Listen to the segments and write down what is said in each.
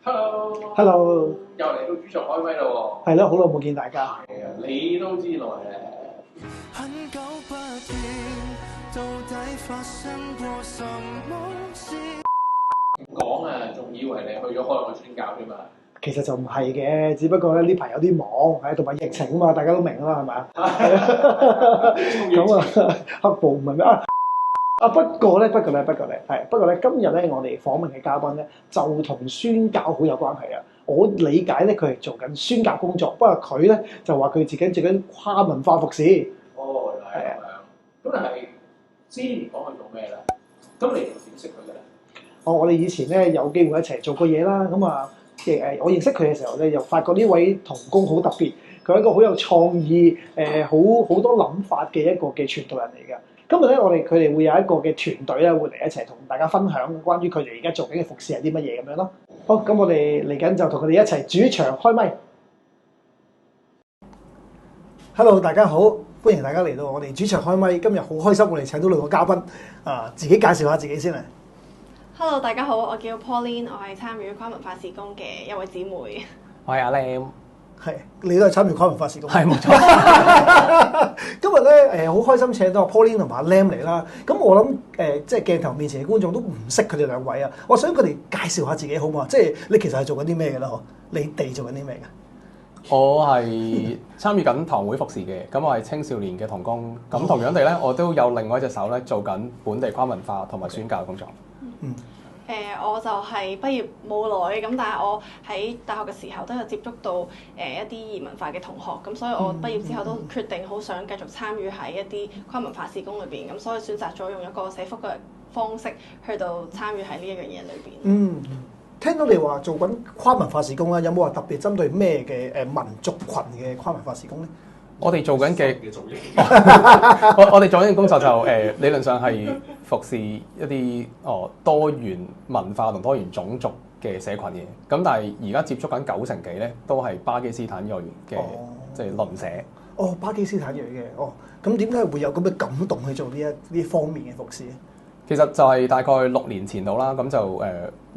Hello， 又嚟到主場開咪咯喎。係咯，好耐冇見大家。係啊，你都知道嘅。很久不見，到底發生過什麼事？講啊，仲以為你去咗開個宣教添嘛？其實就唔係嘅，只不過咧呢排有啲忙，係同埋疫情啊嘛，大家都明啦，係咪啊？咁啊，黑暴唔係咩啊？不過咧，今日咧，我哋訪問嘅嘉賓咧，就同宣教好有關係啊！我理解咧，佢係做緊宣教工作，不過佢咧就話佢自己做緊跨文化服侍。哦，係啊。咁但係先講佢做咩咧？咁你點識佢嘅咧？我哋以前咧有機會一齊做過嘢啦，咁啊，我認識佢嘅時候咧，又發覺呢位同工好特別，佢係一個好有創意、好多諗法嘅一個嘅傳道人嚟嘅。今日咧，佢哋會有一個嘅團隊咧，會嚟一齊同大家分享關於佢哋而家做緊嘅服侍係啲乜嘢咁樣咯。好，咁我哋嚟緊就同佢哋一齊主場開咪。Hello， 大家好，歡迎大家嚟到我哋主場開咪。今日好開心，我哋請到兩個嘉賓自己介紹下自己先啊。Hello， 大家好，我叫 Pauline， 我係參與跨文化事工嘅一位姊妹。我係阿 Lam， 係你都係參與跨文化事工。係冇錯。今日咧好開心請到阿 Pauline 同埋阿 Lam 嚟啦。咁我諗即係鏡頭面前嘅觀眾都唔識佢哋兩位啊。我想佢哋介紹下自己好嘛？即係你其實係做緊啲咩嘅啦？嗬，你哋做緊啲咩嘅？我係參與緊堂會服侍嘅，咁我係青少年嘅同工。咁同樣地咧，我都有另外一隻手咧做緊本地跨文化同埋宣教嘅工作。嗯。我就係畢業冇耐咁，但係我喺大學嘅時候都有接觸到一啲異文化嘅同學，咁所以我畢業之後都決定好想繼續參與喺一啲跨文化事工裏邊，咁所以選擇咗用一個社福嘅方式去到參與喺呢一樣嘢裏邊。嗯，聽到你話做緊跨文化事工啦，有冇話特別針對咩嘅民族群嘅跨文化事工咧？我哋做緊嘅我哋做緊嘅工作就理論上係服侍一啲多元文化同多元種族嘅社群嘅，咁但係而家接觸緊90%幾咧，都係巴基斯坦裔嘅即係鄰舍。哦，巴基斯坦裔嘅，咁點解會有咁嘅感動去做呢方面嘅服侍咧？其實就係大概6年前度啦，咁就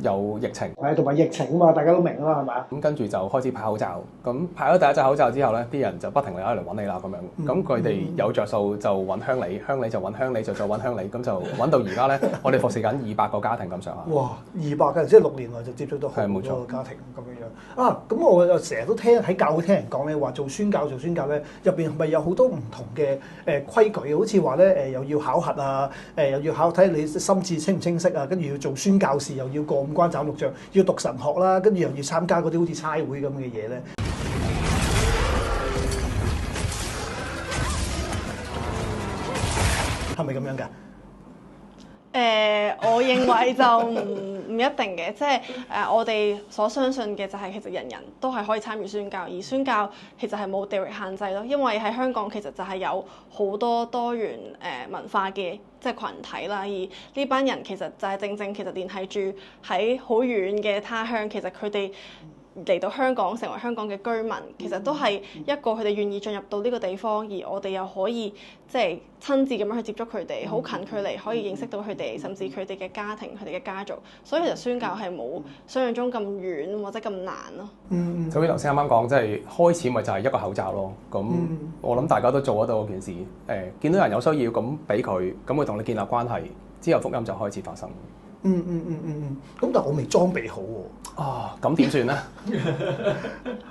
有疫情，係同埋疫情啊嘛，大家都明啦，係咪啊？咁跟住就開始派口罩，咁派咗第一隻口罩之後咧，啲人就不停嚟揾你啦咁樣，咁佢哋有着數就揾鄉里，鄉里就揾鄉里，就再揾鄉里，咁就揾到而家咧，我哋服侍緊200個家庭咁上下。哇，200個人，即係6年內就接觸到好多個家庭咁樣啊！咁我又成日都聽喺教會聽人講咧，話做宣教咧，入邊係咪有好多唔同嘅規矩？好似話咧又要考核啊，又要考睇你心智清唔清晰啊，跟住要做宣教士又要過5關斬6將，要讀神學啦，跟住又要參加嗰啲好似差會咁嘅嘢咧，係咪咁樣㗎？我認為就唔一定嘅，即係我哋所相信嘅就係其實人人都係可以參與宣教，而宣教其實係冇地域限制咯，因為喺香港其實就係有好多多元文化嘅即係羣體啦，而呢班人其實就係正其實聯繫住喺好遠嘅他鄉，其實佢哋嚟到香港成為香港嘅居民，其實都係一個佢哋願意進入到呢個地方，而我哋又可以即係親自咁樣去接觸佢哋，好近距離可以認識到佢哋，甚至佢哋嘅家庭、佢哋嘅家族。所以其實宣教係冇想象中咁遠或者咁難咯。就好似頭先啱啱講，即係開始咪就係一個口罩咯。咁我諗大家都做得到件事。見到人有需要咁俾佢，咁佢同你建立關係，之後福音就開始發生。咁但係我未裝備好喎。咁點算咧？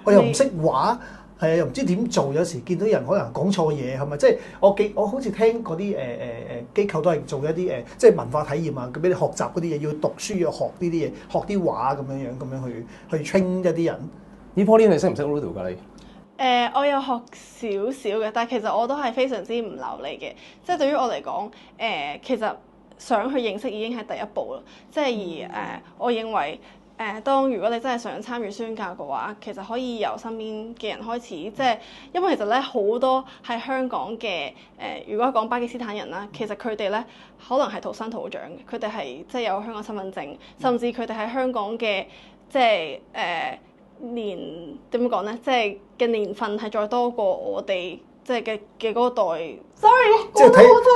我又唔識畫，係啊，又唔知點做。有時見到人可能講錯嘢，係咪？即係我好似聽嗰啲機構都係做一啲即係文化體驗啊，咁俾你學習嗰啲嘢，要讀書要學呢啲嘢，學啲畫咁樣去 train 一啲人。Pauline 你識唔識 Ludo 㗎你？我有學少少嘅，但係其實我都係非常之唔流利嘅。即係對於我嚟講，其實想去認識已經係第一步啦。即係我認為當如果你真係想參與宣教嘅話，其實可以由身邊嘅人開始。即係因為其實咧好多喺香港嘅如果講巴基斯坦人啦，其實佢哋咧可能係土生土長嘅，佢哋係即係有香港身份證，甚至佢哋喺香港嘅即係年點講咧，即係嘅年份係再多過我哋即係嘅嗰個代 sorry，即係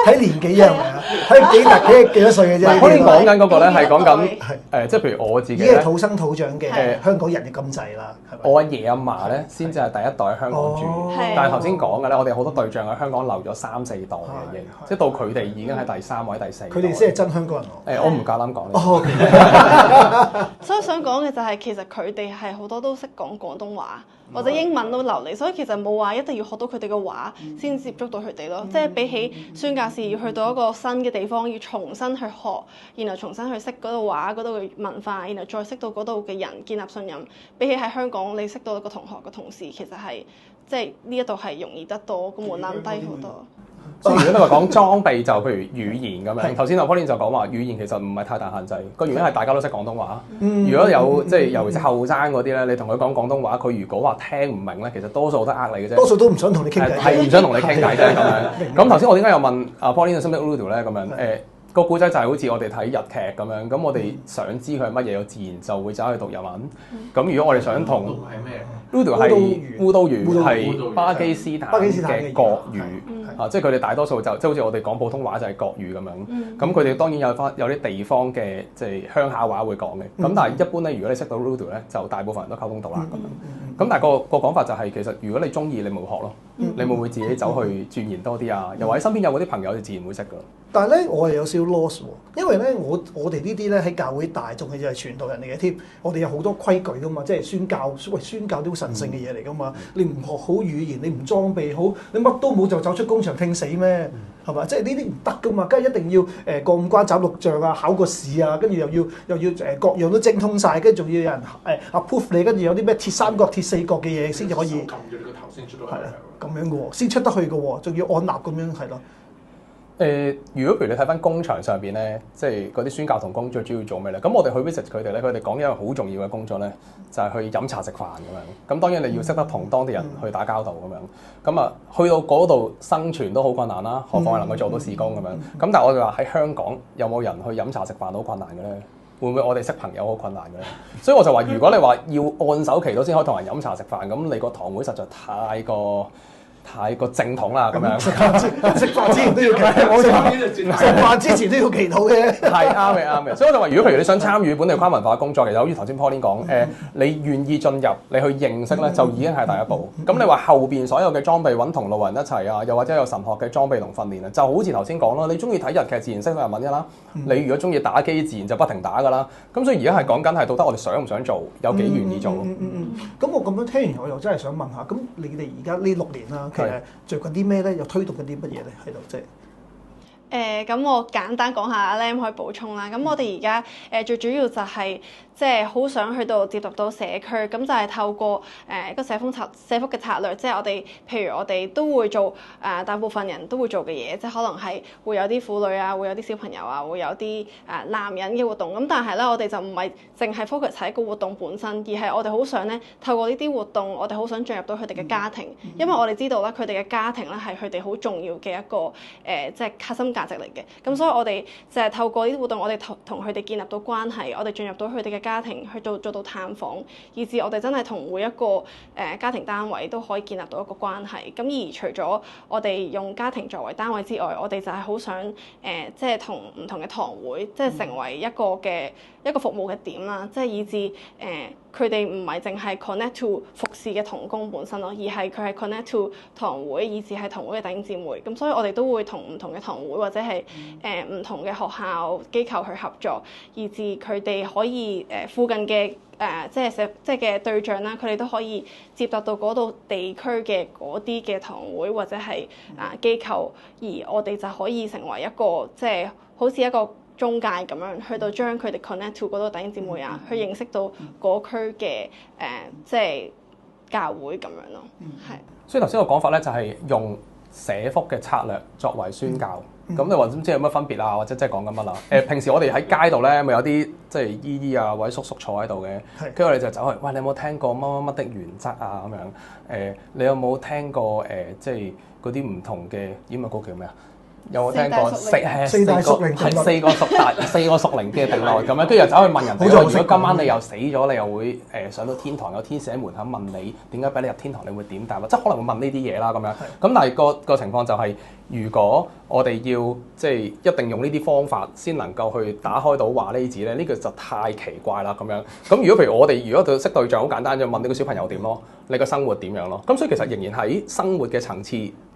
睇年紀啊，係咪啊？睇幾多歲嘅啫。我哋講緊嗰個咧係講緊即係譬如我自己已經係土生土長嘅香港人嘅咁滯啦，係咪？我阿爺阿嫲咧先至係第一代喺香港住，但係頭先講嘅咧，我哋好多對象喺香港留咗3、4代嘅已經，即係到佢哋已經係第3或者第4。佢哋先係真香港人我唔夠膽講。所以想講嘅就係其實佢哋係好多都識講廣東話或者英文都流利，所以其實冇話一定要學到佢哋嘅話先接觸到佢哋咯。即係比起宣教士要去到一個新嘅地方，要重新去學，然後重新去識嗰度話、嗰度嘅文化，然後再識到嗰度嘅人，建立信任。比起喺香港你識到一個同學嘅同事，其實係即係呢一度係容易得多，個門檻低好多。即係如果你話講裝備就譬如語言咁樣，頭先阿 Pauline 就講話語言其實唔係太大限制，個原因係大家都識廣東話。如果有即係尤其是後生嗰啲咧，你同佢講廣東話，佢如果話聽唔明咧，其實多數都呃你嘅啫。多數都唔想同你傾偈，係唔想同你傾偈啫咁樣。咁頭先我點解又問阿 Pauline 識唔識 Ludo 咧？咁樣個故仔就係好似我哋睇日劇咁樣，咁我哋想知佢係乜嘢，我自然就會走去讀日文。咁如果我哋想同 Ludo 係烏都語，係巴基斯坦嘅國語，即係佢哋大多數就即係好似我哋講普通話就係國語咁樣。咁佢哋當然有啲地方嘅即係鄉下話會講嘅。咁但係一般咧，如果你識到 Ludo 咧，就大部分人都溝通到啦咁樣。咁但係個講法就係其實如果你中意，你咪學咯，你會唔會自己走去鑽研多啲啊？又或者身邊有嗰啲朋友，你自然會識噶。但係咧，我係有少少 loss 喎，因為咧，我哋呢啲咧喺教會大眾嘅就係傳道人嚟嘅添，我哋有好多規矩噶嘛，即係宣教啲好神聖嘅嘢嚟噶嘛，你唔學好語言，你唔裝備好，你乜都冇就走出工場聽死咩？係嘛？即係呢啲唔得噶嘛，梗係一定要過五關斬六將啊，考個試啊，跟住又要各樣都精通晒，跟住仲要有人approve你，跟住有啲咩鐵三角、鐵四角嘅嘢先至可以。係啦，咁樣嘅喎，先出得去嘅喎，仲要按立咁樣係咯。如果譬如你睇翻工場上邊咧，即係嗰啲宣教同工最主要做咩咧？咁我哋去 visit 佢哋咧，佢哋講一樣好重要嘅工作咧，就係去飲茶食飯咁樣。咁當然你要識得同當地人去打交道咁樣。咁啊，去到嗰度生存都好困難啦，何況係能夠做到事工咁樣。咁但係我哋話喺香港有冇人去飲茶食飯好困難嘅咧？會唔會我哋識朋友好困難嘅咧？所以我就話，如果你話要按手祈禱先可以同人飲茶食飯，咁你個堂會實在太過正統啦咁樣。食飯之前都要祈禱，食飯之前都要祈禱嘅。係啱嘅。所以我就話，如果譬如你想參與本地跨文化工作，其實好似頭先 Pauline 講，你願意進入，你去認識咧，就已經係第一步。咁你話後邊所有嘅裝備揾同路人一齊啊，又或者有神學嘅裝備同訓練啊，就好似頭先講啦。你中意睇日劇，自然識到日文㗎啦。你如果中意打機，自然就不停打㗎啦。咁所以而家係講緊係到底我哋想唔想做，有幾願意做。咁我咁樣聽完，我又真係想問下，咁你哋而家呢6年啦，其實最近啲咩咧？又推動緊啲乜嘢咧？喺度即係。咁我簡單講下，阿 Lam 可以補充啦。咁我哋而家最主要就係即係好想去到接觸到社區，咁就係透過一個社福嘅策略，即係我哋譬如我哋都會做大部分人都會做嘅嘢，即係可能係會有啲婦女啊，會有啲小朋友啊，會有啲男人嘅活動。咁但係咧，我哋就唔係淨係 focus 喺個活動本身，而係我哋好想咧透過呢啲活動，我哋好想進入到佢哋嘅家庭，因為我哋知道咧佢哋嘅家庭咧係佢哋好重要嘅一個即係核心價值嚟嘅。咁所以我哋就係透過呢啲活動，我哋同佢哋建立到關係，我哋進入到佢哋嘅家庭去做到探訪，以至我哋真係同每一個家庭單位都可以建立到一個關係。咁而除咗我哋用家庭作為單位之外，我哋就係好想即係同唔同嘅堂會，即係成為一個服務嘅點啦，即係以至佢哋唔係淨係 connect to 服侍嘅同工本身咯，而係佢係 connect to 堂會，以至係堂會嘅弟兄姊妹。咁所以我哋都會同唔同嘅堂會或者係唔同嘅學校機構去合作，以至佢哋可以附近嘅即係嘅對象啦，佢哋都可以接觸到嗰度地區嘅嗰啲嘅堂會或者係機構，而我哋就可以成為一個即係好似一個中介咁樣，去到將佢哋 connect to 嗰度弟兄姊妹啊，去認識到嗰區嘅即係教會咁樣咯，係。所以頭先個講法咧，就係用社福嘅策略作為宣教。咁你話唔知有乜分別啊？或者即係講緊乜啦？平時我哋喺街度咧，咪有啲即係姨姨啊或者叔叔坐喺度嘅，跟住我哋就走去，喂，你有冇聽過乜乜乜的原則啊？咁樣你有冇聽過即係嗰啲唔同嘅英文歌叫咩啊？有冇聽過四大屬靈定律四個屬靈嘅定律咁樣，跟住又走去問人哋，如果今晚你又死咗，你又會上到天堂，有天使喺門口問你點解俾你入天堂，你會點答？即係可能會問呢啲嘢啦咁樣。咁但係個情況就係，如果我哋要即係一定用呢啲方法先能夠去打開到話呢字咧，呢個就太奇怪啦咁樣。咁如果譬如我哋如果識對象好簡單，就問你個小朋友點咯，你個生活點樣咯。咁所以其實仍然喺生活嘅層次，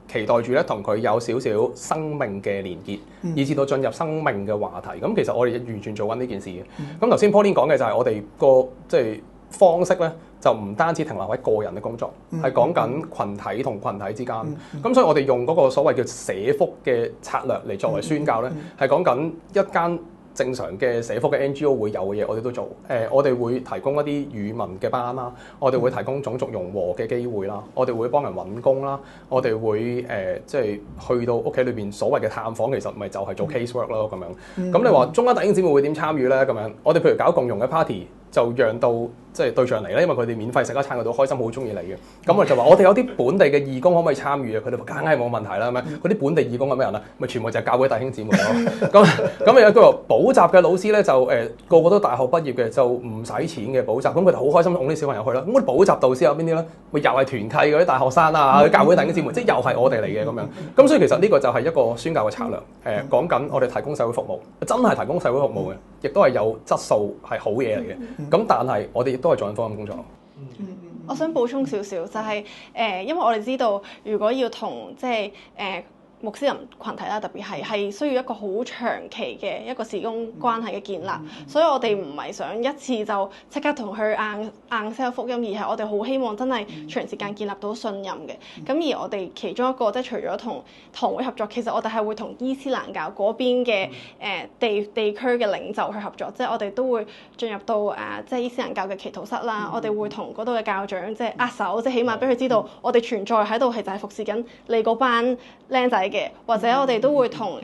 期待住咧同佢有少少生命嘅連結，以至到進入生命嘅話題。咁其實我哋完全做緊呢件事嘅。咁頭先 Pauline 講嘅就係我哋個即係方式咧，就唔單止停留喺個人嘅工作，係講緊群體同群體之間。咁所以我哋用嗰個所謂叫社福嘅策略嚟作為宣教咧，係講緊一間正常嘅社福嘅 NGO 會有嘅嘢，我哋都做。我哋會提供一啲語文嘅班啦，我哋會提供種族融合嘅機會啦，我哋會幫人揾工啦，我哋會即係去到屋企裏邊所謂嘅探訪，其實咪就係做 case work 咯咁樣。咁你話中間弟兄姊妹會點參與咧？咁樣我哋譬如搞共融嘅 party，就讓到即係對象嚟咧，因為佢哋免費食一餐，佢都開心，好中意你嘅。咁我就話我哋有啲本地嘅義工可唔可以參與啊？佢哋話梗係冇問題啦。咁樣嗰啲本地義工係咩人啊？咪全部就係教會弟兄姊妹咯。咁有一個補習嘅老師咧，就個個都大學畢業嘅，就唔使錢嘅補習。咁佢哋好開心，送啲小朋友去啦。咁我哋補習導師有邊啲咧？咪又係團契嗰啲大學生啊，教會弟兄姊妹，即係又係我哋嚟嘅咁樣。咁所以其實呢個就係一個宣教嘅策略。講緊我哋提供社會服務，真係提供社會服務嘅，亦都係有質素係好嘢嚟嘅。咁但係我哋亦都係做緊福音工作。我想補充少少，就係因為我哋知道，如果要同即係穆斯林群體啦，特別係需要一個好長期嘅一個事工關係嘅建立，所以我哋唔係想一次就即刻同佢硬 sell 福音，而係我哋好希望真係長時間建立到信任嘅。咁而我哋其中一個即係除咗同堂會合作，其實我哋係會同伊斯蘭教嗰邊嘅地區嘅領袖去合作，即係我哋都會進入到即係伊斯蘭教嘅祈禱室啦，我哋會同嗰度嘅教長即係握手，即係起碼俾佢知道我哋存在喺度係就係服侍緊你嗰班僆仔。或者我哋都會同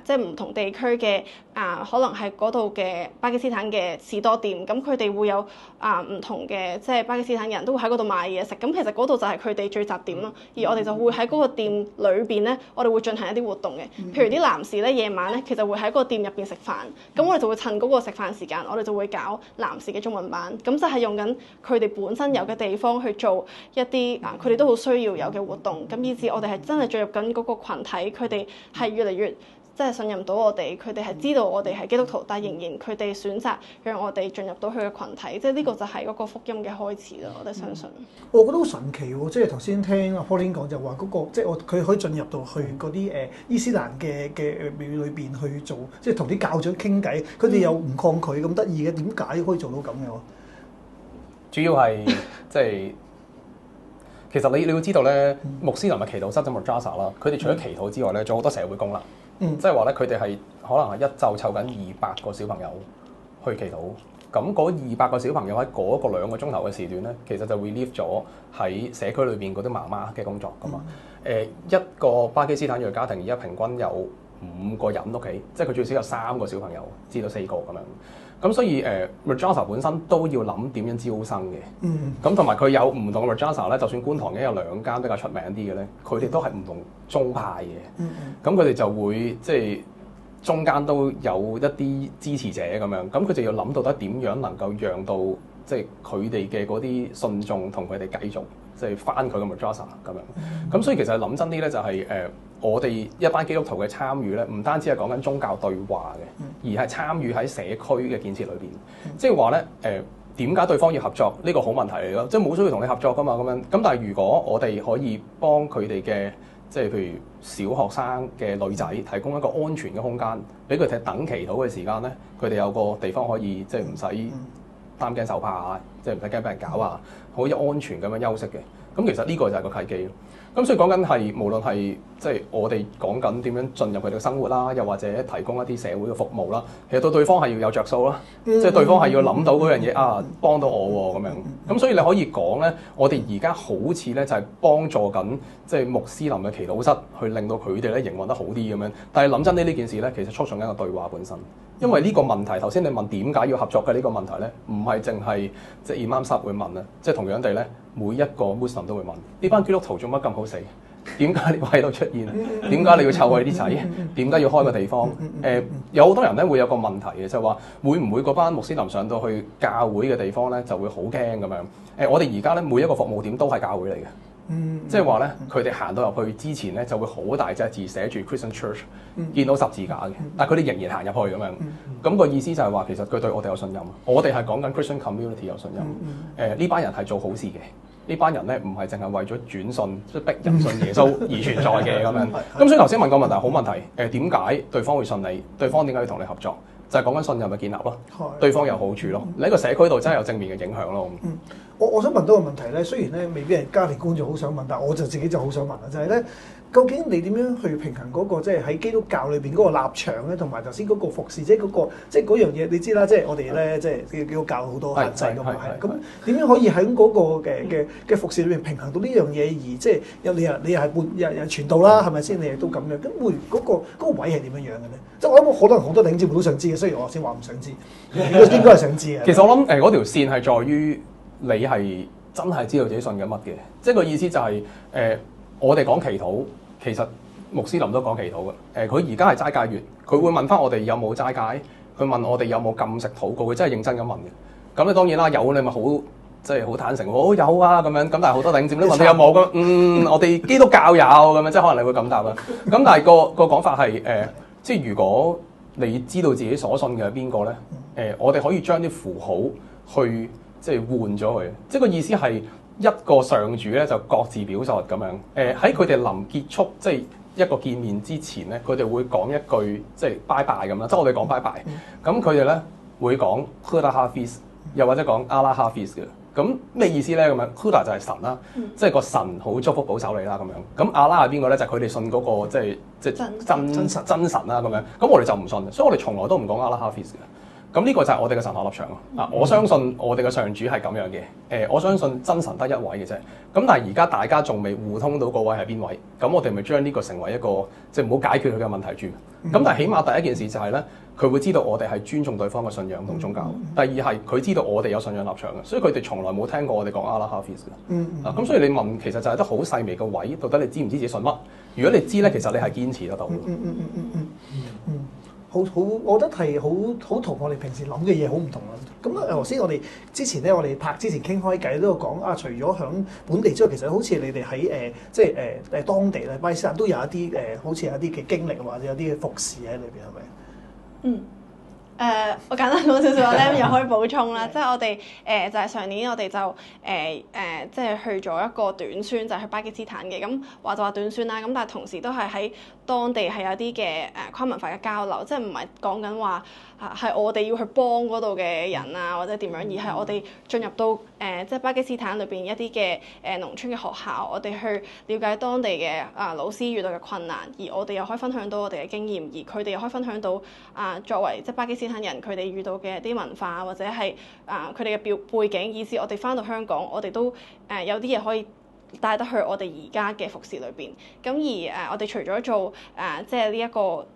即係唔同地區嘅可能係嗰度嘅巴基斯坦嘅士多店，咁佢哋會有唔同嘅即係巴基斯坦人都會喺嗰度買嘢食，咁其實嗰度就係佢哋聚集點咯。而我哋就會喺嗰個店裏邊咧，我哋會進行一啲活動嘅，譬如啲男士咧夜晚咧，其實會喺嗰個店入邊食飯，咁我哋就會趁嗰個食飯時間，我哋就會搞男士嘅中文班，咁就係用緊佢哋本身有嘅地方去做一啲佢哋都好需要有嘅活動，咁以至我哋係真係進入緊嗰個羣體，佢哋係越嚟越即係信任到我哋，佢哋係知道我哋係基督徒，但係仍然佢哋選擇讓我哋進入到佢嘅群體，即係呢個就係嗰個福音嘅開始咯。我哋相信。我覺得好神奇喎！即係頭先聽阿 Pauline 講就話嗰個，即係佢可以進入到去嗰啲伊斯蘭嘅廟裏邊去做，即係同啲教長傾偈，佢哋又唔抗拒咁得意嘅，點解可以做到咁嘅？主要係即係其實你要知道咧，穆斯林嘅祈禱室即係 Madrasa 啦，佢哋除咗祈禱之外咧，仲有好多社會功能。即係話咧，佢哋係可能係一晝湊緊200個小朋友去祈禱。咁嗰200個小朋友喺嗰個2個鐘頭嘅時段咧，其實就 relieve 咗喺社區裏邊嗰啲媽媽嘅工作噶嘛。一個巴基斯坦裔家庭而家平均有5個人屋企，即係佢最少有3個小朋友至到4個咁樣。咁所以Madrasa 本身都要諗點樣招生嘅。咁同埋佢有唔同嘅 Madrasa 咧，就算觀塘已經有2間比較出名啲嘅咧，佢哋都係唔同宗派嘅。咁佢哋就會即係中間都有一啲支持者咁樣。咁佢就要諗到底點樣能夠讓到即係佢哋嘅嗰啲信眾同佢哋繼續即係翻佢嘅 Madrasa 咁樣。咁所以其實諗真啲咧，就係我哋一班基督徒嘅參與咧，唔單止係講緊宗教對話嘅，而係參與喺社區嘅建設裏邊。即係話咧，點解對方要合作？呢個好問題嚟咯，即係冇需要同你合作噶嘛咁樣。咁但係如果我哋可以幫佢哋嘅，即係譬如小學生嘅女仔提供一個安全嘅空間，俾佢哋等祈禱嘅時間咧，佢哋有個地方可以即係唔使擔驚受怕啊，即係唔使驚俾人搞啊，可以安全咁樣休息嘅。咁其實呢個就係個契機。咁所以講緊係無論係即係我哋講緊點樣進入佢哋嘅生活啦，又或者提供一啲社會嘅服務啦，其實到對方係要有着數啦，即係對方係要諗到嗰樣嘢啊，幫到我喎咁樣。咁所以你可以講咧，我哋而家好似咧就係幫助緊即係穆斯林嘅祈禱室，去令到佢哋咧營運得好啲咁樣。但係諗真呢件事咧，其實促進緊個對話本身。因為呢個問題，頭先你問點解要合作嘅呢個問題咧，唔係淨係即係 Imam Sahib 會問啊，即係同樣地咧，每一個 Muslim 都會問：呢班基督徒做乜咁好死？點解你會喺度出現？點解你要湊佢啲仔？點解要開個地方？有好多人咧會有個問題嘅，就係話會唔會嗰班穆斯林上到去教會嘅地方咧就會好驚咁樣？我哋而家咧每一個服務點都係教會嚟嘅。即係話咧，佢哋行到入去之前咧，就會好大隻字寫住 Christian Church，見到十字架嘅，但係佢哋仍然行入去咁樣。咁個意思就係話，其實佢對我哋有信任，我哋係講緊 Christian community 有信任。呢班人係做好事嘅，呢班人咧唔係淨係為咗轉信，即係逼人信耶穌而存在嘅咁樣。咁所以頭先問個問題好問題，點解對方會信你？對方點解要同你合作？就係講緊信任嘅建立咯，對方有好處咯，你喺個社區度真係有正面嘅影響咯。我想問多個問題咧，雖然咧未必係家庭觀眾好想問，但係我就自己就好想問啦，就係咧，究竟你點樣去平衡嗰個即係喺基督教裏邊嗰個立場咧，同埋頭先嗰個服侍，即係嗰個即係嗰樣嘢，你知啦，即係我哋咧即係基督教好多限制㗎嘛，係咁點樣可以喺嗰個嘅服侍裏邊平衡到呢樣嘢，而即係你又係傳道啦，係咪先？你亦都咁樣，咁會嗰個位係點樣樣嘅咧？即係我諗好多人好多弟兄姊妹都想知嘅，雖然我先話唔想知，應該係想知嘅。其實我諗嗰條線係在於。你係真係知道自己信緊乜嘅，即係個意思就係、我哋講祈禱，其實穆斯林都講祈禱嘅。佢而家係齋戒月，佢會問翻我哋有冇齋戒，佢問我哋有冇禁食禱告，佢真係認真咁問嘅。咁你當然啦，有你咪好即係好坦誠，好有啊咁樣。咁但係好多弟兄姊妹都問你有冇咁，我哋基督教有咁樣，即係可能你會咁答啦。咁但係個講法係即係如果你知道自己所信嘅係邊個咧，我哋可以將啲符號去。即係換咗佢，即係個意思係一個上主咧就各自表述咁樣。喺佢哋臨結束即係一個見面之前咧，佢哋會講一句即係拜拜咁啦，即係我哋講拜拜。咁佢哋咧會講 Khuda Hafiz， 又或者講阿拉哈菲斯嘅。咁咩意思咧？咁樣 Khuda 就係神啦，即係個神好祝福保守你啦咁樣。咁阿拉係邊個咧？就係佢哋信嗰個即係真神啦咁樣。咁我哋就唔信，所以我哋從來都唔講阿拉哈菲斯嘅。咁呢個就係我哋嘅神學立場咯。啊，我相信我哋嘅上主係咁樣嘅。我相信真神得一位嘅啫。咁但係而家大家仲未互通到嗰位係邊位，咁我哋咪將呢個成為一個即係唔好解決佢嘅問題住。咁但係起碼第一件事就係咧，佢會知道我哋係尊重對方嘅信仰同宗教。第二係佢知道我哋有信仰立場嘅，所以佢哋從來冇聽過我哋講阿拉哈菲斯嘅。咁所以你問其實就係得好細微嘅位，到底你知唔知自己信乜？如果你知咧，其實你係堅持得到。好，我覺得係好同我哋平時諗嘅嘢好唔同啦。咁頭先我哋之前咧，我哋拍之前傾開偈都有講啊，除咗響本地之外，其實好似你哋喺即係當地咧，巴基斯坦都有一啲好似有一啲嘅經歷或者有啲嘅服侍喺裏邊，係咪？我簡單講少少咧，又可以補充啦。即係我哋就係上年我哋就即係去咗一個短宣，就係去巴基斯坦嘅。咁話就話短宣啦，咁但係同時都係喺當地係有啲嘅跨文化嘅交流，即係唔係講緊話係我哋要去幫嗰度嘅人啊，或者點樣，而係我哋進入到即係巴基斯坦裏邊一啲嘅農村嘅學校，我哋去了解當地嘅老師遇到嘅困難，而我哋又可以分享到我哋嘅經驗，而佢哋又可以分享到作為即係巴基斯坦人佢哋遇到嘅啲文化或者係佢哋嘅背景，以至我哋返到香港，我哋都有啲嘢可以帶得去我哋而家嘅服侍裏邊。咁而我哋除咗做即係呢一個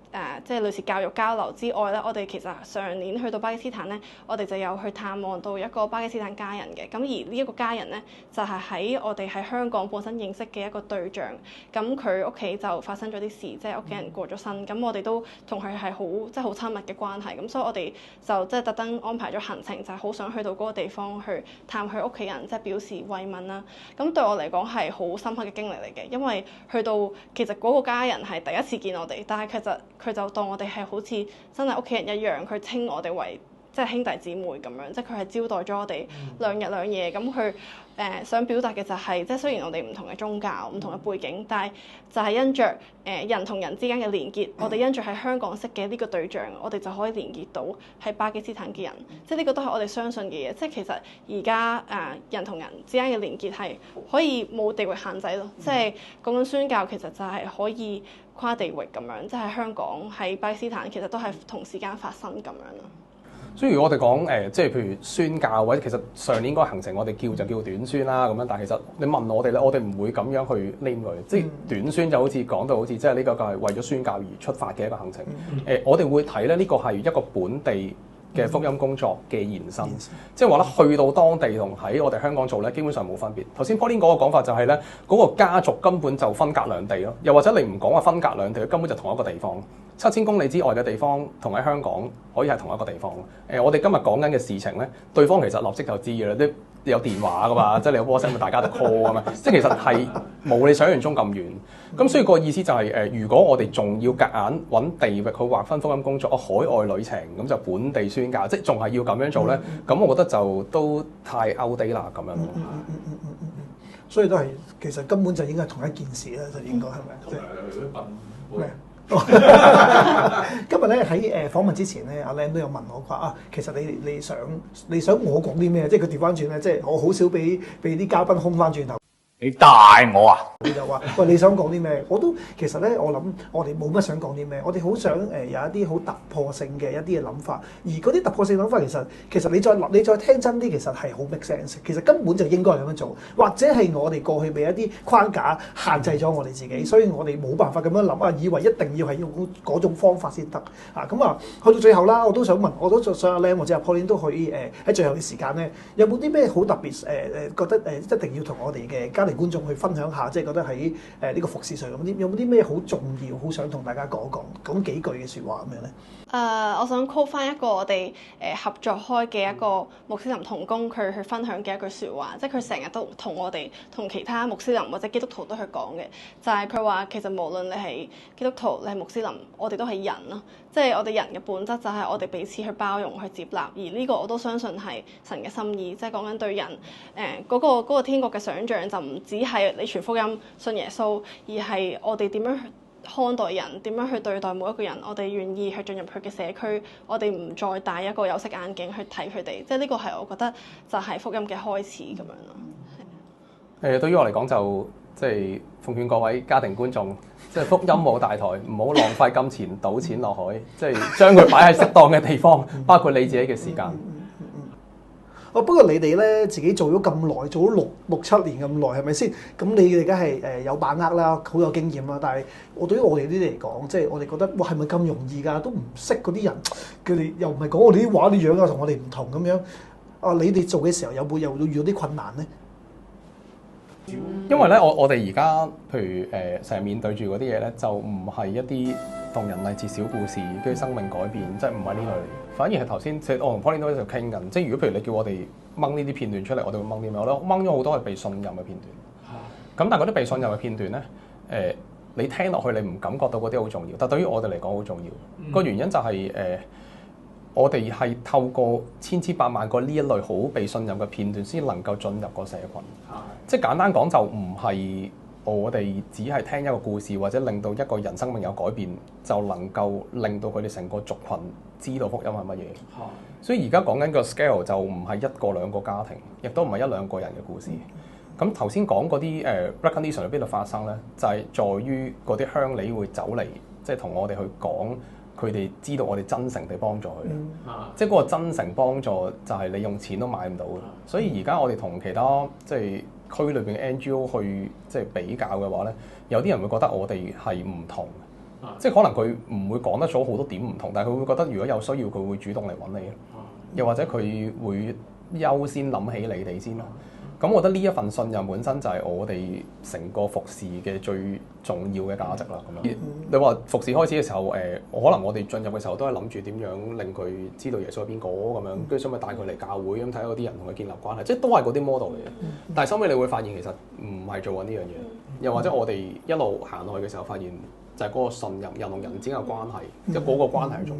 即係類似教育交流之外咧，我哋其實上年去到巴基斯坦咧，我哋就有去探望到一個巴基斯坦家人嘅。咁而呢一個家人咧，就係喺我哋喺香港本身認識嘅一個對象。咁佢屋企就發生咗啲事，即係屋企人過咗身。咁我哋都同佢係好即係好親密嘅關係。咁所以我哋就即係特登安排咗行程，就係好想去到嗰個地方去探佢屋企人，即係表示慰問啦。咁對我嚟講係好深刻嘅經歷嚟嘅，因為去到其實嗰個家人係第一次見我哋，但係其實佢就當我哋係好似真係屋企人一樣，佢稱我哋為即係兄弟姊妹咁樣，即係佢係招待咗我哋2日2夜。咁佢想表達嘅就係，即係雖然我哋唔同嘅宗教、唔同嘅背景，但係就係因着人同人之間嘅連結，我哋因着喺香港識嘅呢個對象，我哋就可以連結到喺巴基斯坦嘅人。即係呢個都係我哋相信嘅嘢。即係其實而家人同人之間嘅連結係可以冇地域限制咯。即係講緊宣教，其實就係可以跨地域咁樣，即係香港喺巴基斯坦其實都係同時間發生咁樣咯。所以如果我哋講即係譬如宣教或者其實上年嗰個行程我哋就叫短宣啦咁樣，但係其實你問我哋咧，我哋唔會咁樣去 name 佢，即係短宣就好似講到好似即係呢個係為咗宣教而出發嘅一個行程。我哋會睇咧呢個係一個本地嘅福音工作嘅延伸，即係話咧去到當地同喺我哋香港做咧，基本上冇分別。頭先 Pauline 嗰個講法就係咧，嗰個家族根本就分隔兩地咯，又或者你唔講話分隔兩地，根本就同一個地方，7000公里之外嘅地方同喺香港可以係同一個地方。我哋今日講緊嘅事情咧，對方其實立即就知嘅啦，啲有電話噶嘛，即係你有 WhatsApp 大家就 call 噶嘛，即係其實係冇你想象中咁遠。咁所以個意思就係如果我哋仲要夾硬揾地域去劃分福音工作，海外旅程咁就本地宣教，即係仲係要咁樣做咧，咁我覺得就都太 outdated 啦咁樣。所以都係其實根本就應該係同一件事啦，就應該係咪？今日咧喺訪問之前咧，阿 Lam 都有問我話啊，其實你想我講啲咩？即係佢調翻轉咧，即係我好少俾啲嘉賓空翻轉頭。你帶我啊！佢就話：喂，你想講啲咩？我都其實咧，我諗我哋冇乜想講啲咩，我哋好想有一啲好突破性嘅一啲嘅諗法。而嗰啲突破性諗法其實你再聽真啲，其實係好 make sense。其實根本就應該咁樣做，或者係我哋過去俾一啲框架限制咗我哋自己，所以我哋冇辦法咁樣諗啊，以為一定要係用嗰種方法先得啊。咁啊，去到最後啦，我都想問，我都想阿 Lam 或者阿 Pauline 都可以喺最後嘅時間咧，有冇啲咩好特別覺得一定要同我哋嘅家庭觀眾去分享下，即係覺得喺呢個服事上有冇啲咩好重要，好想同大家講幾句嘅説話咁樣咧？我想 call 翻一個我哋合作開嘅一個穆斯林同工，佢去分享嘅一句説話，即係佢成日都同我哋同其他穆斯林或者基督徒都去講嘅，就係佢話其實無論你係基督徒，你係穆斯林，我哋都係人咯，即係我哋人嘅本質就係我哋彼此去包容、去接納，而呢個我都相信係神嘅心意，即係講緊對人嗰個天國嘅想像就唔止係你傳福音信耶穌，而係我哋點樣看待人，點樣去對待每一個人，我哋願意去進入佢嘅社區，我哋唔再戴一個有色眼鏡去睇佢哋，即係呢個係我覺得就係福音嘅開始咁樣咯。對於我嚟講就即係奉勸各位家庭觀眾，即係福音冇大台，唔好浪費金錢賭錢落海，即係將佢擺喺適當嘅地方，包括你自己嘅時間。不過你哋咧自己做咗咁耐，做咗六七年咁耐，係咪先？咁你哋梗係有把握啦，好有經驗啦。但係對於我哋呢啲嚟講，即係我哋覺得哇，係咪咁容易㗎？都唔識嗰啲人，佢哋又唔係講我哋啲話啲樣啊，同我哋唔同咁樣。啊，你哋做嘅時候有冇又遇到啲困難咧？因為咧，我哋而家譬如成日面對住嗰啲嘢咧，就唔係一啲動人勵志小故事，跟住生命改變，即係唔係呢類。反而係頭先，即係我同 Pauline 都喺度傾緊。即係如果譬如你叫我哋掹呢啲片段出嚟，我哋會掹啲咩？我掹咗好多係被信任嘅片段。咁但係嗰啲被信任嘅片段咧，你聽落去你唔感覺到嗰啲好重要，但對於我哋嚟講好重要。個原因就係我哋係透過千千百萬個呢一類好被信任嘅片段，先能夠進入個社群。即係簡單講，就唔係我哋只係聽一個故事，或者令到一個人生命有改變，就能夠令到佢哋成個族群知道福音係乜嘢。所以而家講緊個 scale 就唔係一個兩個家庭，亦都唔係一兩個人嘅故事。咁頭先講嗰啲recognition 喺邊度發生咧？就係在於嗰啲鄉里會走嚟，即係同我哋去講。佢哋知道我哋真誠地幫助佢，即係嗰個真誠幫助就係你用錢都買唔到嘅。所以而家我哋同其他即係區裏邊嘅 NGO 去即係比較嘅話咧，有啲人會覺得我哋係唔同，即係可能佢唔會講得出好多點唔同，但係佢會覺得如果有需要，佢會主動嚟揾你，又或者佢會優先諗起你哋先咯。咁我覺得呢一份信任本身就係我哋成個服侍嘅最重要嘅價值啦。咁樣，你話服侍開始嘅時候，可能我哋進入嘅時候都係諗住點樣令佢知道耶穌係邊個咁樣，跟住想咪帶佢嚟教會咁睇下嗰啲人同佢建立關係，即係都係嗰啲 model 嚟嘅。但係收尾你會發現其實唔係做緊呢樣嘢，又或者我哋一路行落去嘅時候，發現就係嗰個信任人同人之間嘅關係，即係嗰個關係係重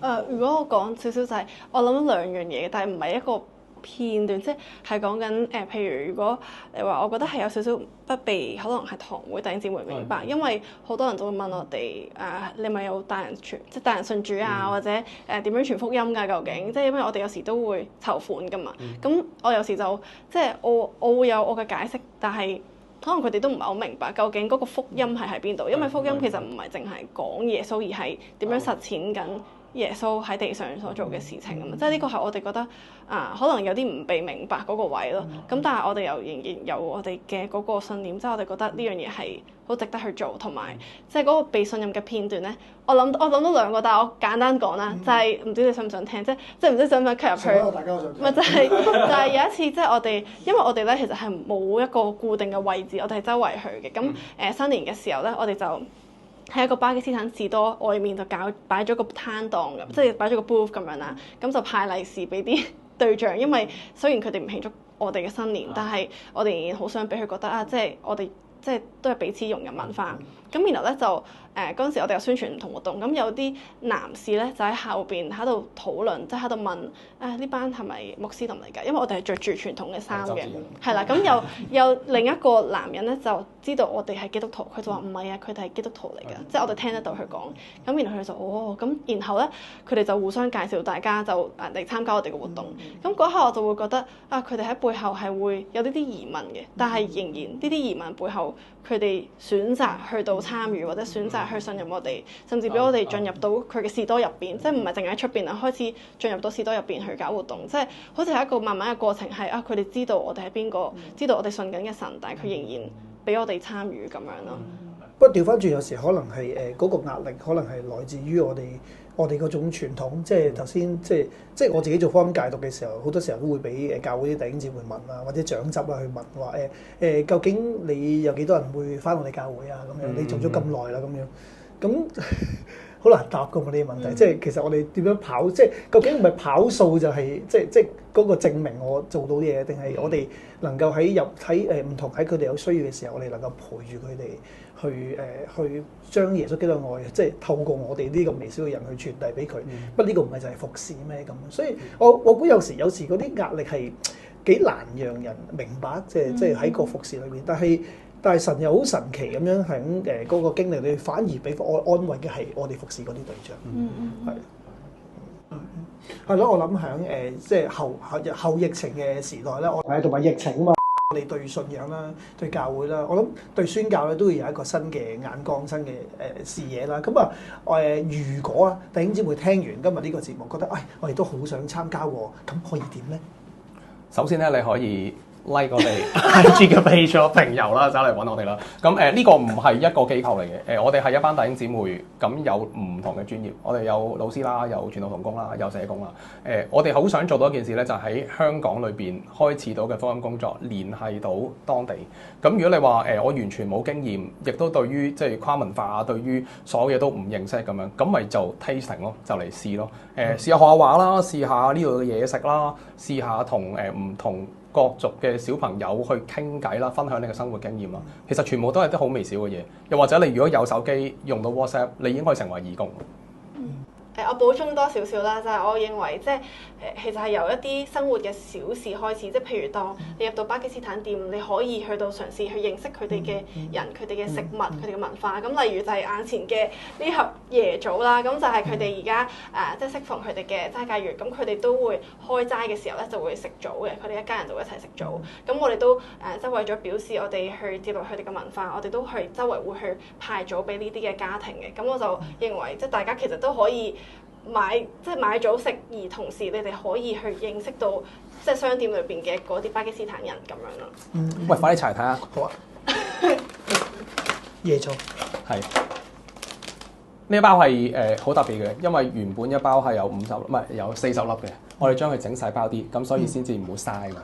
要。如果我講少少就係我諗兩樣嘢，但係唔係一個片段，即係講緊譬如如果你話，我覺得係有少少不被可能係堂會弟兄姊妹明白，因為好多人都會問我哋你咪有帶人傳，即係帶人信主啊，或者點樣傳福音㗎？究竟即係因為我哋有時都會籌款㗎嘛，咁我有時就即係我會有我嘅解釋，但係可能佢哋都唔係好明白究竟嗰個福音係喺邊度，因為福音其實唔係淨係講耶穌，而係點樣實踐緊耶穌喺地上所做嘅事情啊嘛，即係呢個係我哋覺得可能有啲唔被明白嗰個位咯。咁但係我哋又仍然有我哋嘅嗰個信念，即係我哋覺得呢樣嘢係好值得去做，同埋即係嗰個被信任嘅片段咧。我諗到兩個，但係我簡單講啦，就係唔知你想唔想聽，即係唔知想唔想吸入去。大家都想聽。咪就係有一次，即係我哋，因為我哋咧其實係冇一個固定嘅位置，我哋係周圍去嘅。咁新年嘅時候咧，我哋就喺一個巴基斯坦士多外面就擺咗個攤檔咁，即係擺咗個 booth 咁樣啦。咁就派利是俾啲對象，因為雖然佢哋唔慶祝我哋嘅新年，但係我哋仍然好想俾佢覺得即係我哋即係都係彼此融入文化。咁然後咧就嗰陣時我哋有宣傳唔同活動，咁有啲男士咧就喺後邊喺度討論，即係喺度問呢班係咪穆斯林嚟㗎？因為我哋係着住傳統嘅衫嘅，係啦。咁有另一個男人咧就知道我哋係基督徒，佢就話唔係啊，佢哋係基督徒嚟㗎，即係我哋聽得到佢講。咁然後佢就咁然後咧佢哋就互相介紹大家就嚟參加我哋嘅活動。咁嗰刻我就會覺得佢哋喺背後係會有呢啲疑問嘅，但係仍然呢啲疑問背後佢哋選擇去到參與或者選擇去信任我哋，甚至俾我哋進入到佢嘅士多入邊，即係唔係淨係喺出邊啊，開始進入到士多入邊去搞活動，即係好似係一個慢慢嘅過程，係佢哋知道我哋係邊個，知道我哋信緊嘅神，但係佢仍然俾我哋參與咁樣咯。不過調翻轉，有時可能係嗰個壓力，可能係來自於我哋嗰種傳統，即係頭先即係我自己做福音戒毒嘅時候，好多時候都會俾教會啲弟兄姊妹問啊，或者長執啊去問話究竟你有幾多人會返我哋教會啊？咁樣你做咗咁耐啦，咁好難答㗎嘛呢啲問題。即係其實我哋點樣跑，即係究竟唔係跑數就係即係嗰個證明我做到嘢，定係我哋能夠喺唔同喺佢哋有需要嘅時候，我哋能夠陪住佢哋。去將耶穌基督嘅愛，即係透過我哋呢個微小嘅人去傳遞俾佢。不過呢個唔係就係服侍咩咁？所以我估有時嗰啲壓力係幾難讓人明白，即係喺個服侍裏面。但係神又好神奇咁樣喺嗰個經歷裏，反而俾安慰嘅係我哋服侍嗰啲對象。係咯，我諗喺即係後疫情嘅時代咧，同埋疫情啊嘛。我哋對信仰啦，對教會啦，我諗對宣教咧都會有一個新嘅眼光、新嘅視野啦。咁如果弟兄姊妹聽完今日呢個節目，覺得我哋都好想參加喎，咁可以點咧？首先咧，你可以 like 我哋 IG 嘅 page 平遊啦，走嚟揾我哋啦。咁呢個唔係一個機構嚟嘅，我哋係一班弟兄姊妹，咁有唔同嘅專業，我哋有老師啦，有傳道同工啦，有社工啦。我哋好想做到一件事咧，就喺香港裏邊開始到嘅福音工作，聯繫到當地。咁如果你話我完全冇經驗，亦都對於即係跨文化，對於所有嘢都唔認識咁樣，咁咪就 tasting 咯，就嚟試咯。試下學下畫啦，試下呢度嘅嘢食啦，試下同唔同各族嘅小朋友去傾偈啦，分享你嘅生活經驗啦。其實全部都係啲好微小嘅嘢。又或者你如果有手機用到 WhatsApp，你已經可以成為義工。我補充多少少啦，就係我認為即係其實係由一啲生活嘅小事開始，即係譬如當你入到巴基斯坦店，你可以去到嘗試去認識佢哋嘅人、佢哋嘅食物、佢哋嘅文化。咁例如就係眼前嘅呢盒椰棗啦，咁就係佢哋而家即係適逢佢哋嘅齋戒月，咁佢哋都會開齋嘅時候咧就會食棗嘅，佢哋一家人就會一齊食棗。咁我哋都即係為咗表示我哋去接納佢哋嘅文化，我哋都去周圍會去派棗俾呢啲嘅家庭嘅。咁我就認為即係大家其實都可以買棗食，而同時你哋可以去認識到即係商店裏邊嘅嗰啲巴基斯坦人咁樣咯。喂，快啲查嚟睇下。好啊。椰棗係呢一包係好特別嘅，因為原本一包係有50粒，唔係有40粒嘅。我哋將佢整細包啲，咁所以先至唔會嘥嘛。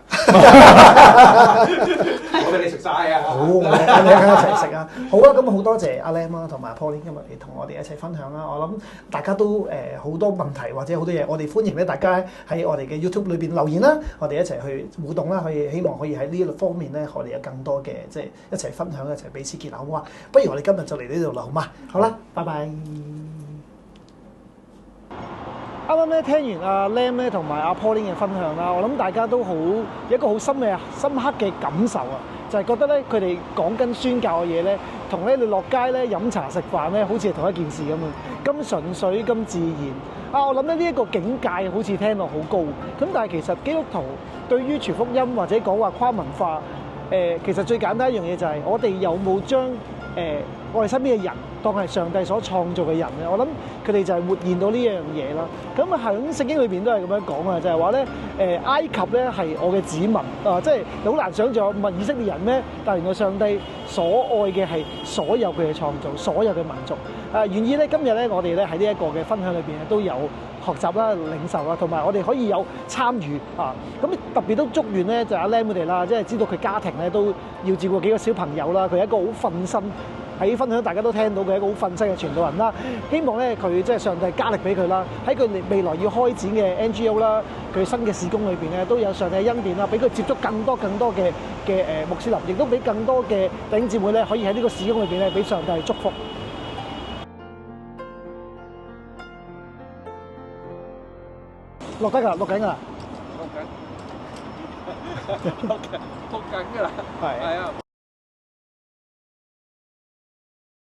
我俾你食晒啊！好，我哋一齊食啊！好啊，咁好多謝阿 Lam 啦，同埋 Pauline 今日嚟同我哋一齊分享啦。我諗大家都好多問題或者好多嘢，我哋歡迎咧大家喺我哋嘅 YouTube 裏邊留言啦，我哋一齊去互動啦，希望可以喺呢方面咧，我哋有更多嘅即係一齊分享，一齊彼此結合，好唔好啊？不如我哋今日就嚟呢度啦，好嘛？好啦，拜拜。啱啱咧聽完阿 Lam 咧同埋阿 Pauline 嘅分享啦，我諗大家都有一個好深刻嘅感受啊，就係覺得咧佢哋講緊宣教嘅嘢咧，同咧你落街咧飲茶食飯咧，好似係同一件事咁啊，咁純粹咁自然啊！我諗咧呢一個境界好似聽落好高，咁但係其實基督徒對於傳福音或者講話跨文化，其實最簡單一樣嘢就係我哋有冇將我哋身邊嘅人當係上帝所創造嘅人咧，我諗佢哋就係活現到呢樣嘢啦。咁啊喺聖經裏邊都係咁樣講啊，就係話咧埃及咧係我嘅子民啊，即係好難想像問以色列人咩？但係原來上帝所愛嘅係所有佢嘅創造，所有嘅民族。願意咧今日咧我哋咧喺呢一個嘅分享裏邊咧都有學習啦、領受啦，同埋我哋可以有參與啊！咁特別都祝願咧就阿 Lam 佢哋啦，即係知道佢家庭咧都要照顧幾個小朋友啦，佢係一個好奮身喺分享大家都聽到嘅一個好奮身嘅傳道人啦。希望咧佢即係上帝加力俾佢啦，喺佢未來要開展嘅 NGO 啦，佢新嘅事工裏邊咧都有上帝嘅恩典啦，俾佢接觸更多嘅穆斯林，亦都俾更多嘅弟兄姊妹咧可以喺呢個事工裏邊咧俾上帝祝福。錄得㗎，錄緊㗎，錄緊㗎啦，係啊。